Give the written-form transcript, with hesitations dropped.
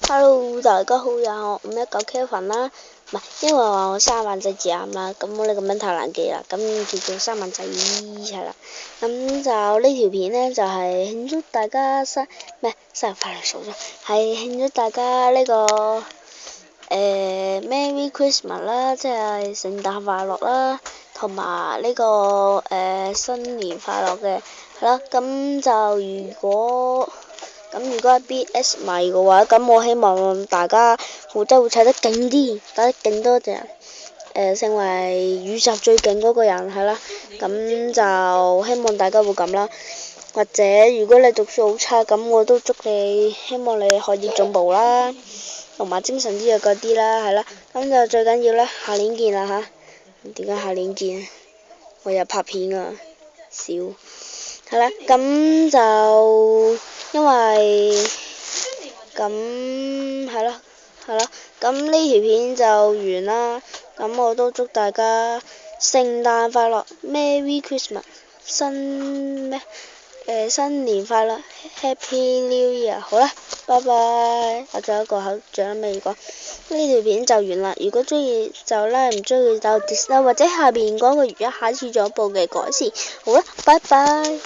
Hello，大家好，又係我519 Kevin 啦，唔係，因為話我三萬仔字啱啦，咁我哋個名太難記啦，咁叫做三萬仔係啦，咁就呢條片呢，就係慶祝大家生日快樂數咗，係慶祝大家呢個Merry Christmas 啦，即係聖誕快樂啦，同埋呢個新年快樂嘅，係啦，咁就如果係 BS 迷嘅話，咁我希望大家會砌得勁啲，打得勁多隻人，成為宇宙最勁嗰個人係啦。咁就希望大家會咁啦。或者如果你讀書好差，咁我都祝你，希望你學業進步啦，同埋精神啲嘅嗰啲啦，係啦。咁就最緊要啦，下年見啦吓。點解下年見？我有拍片啊，少。係啦，咁就因為咁係啦，咁呢條片就完啦。咁我都祝大家聖誕快樂 ，Merry Christmas， 新年快樂 ，Happy New Year。好啦，拜拜。我仲有一個口仲未講，呢條片就完啦。如果中意就 like，唔中意就 dislike，或者下邊講個原因，下次再報嘅改善。好啦，拜拜。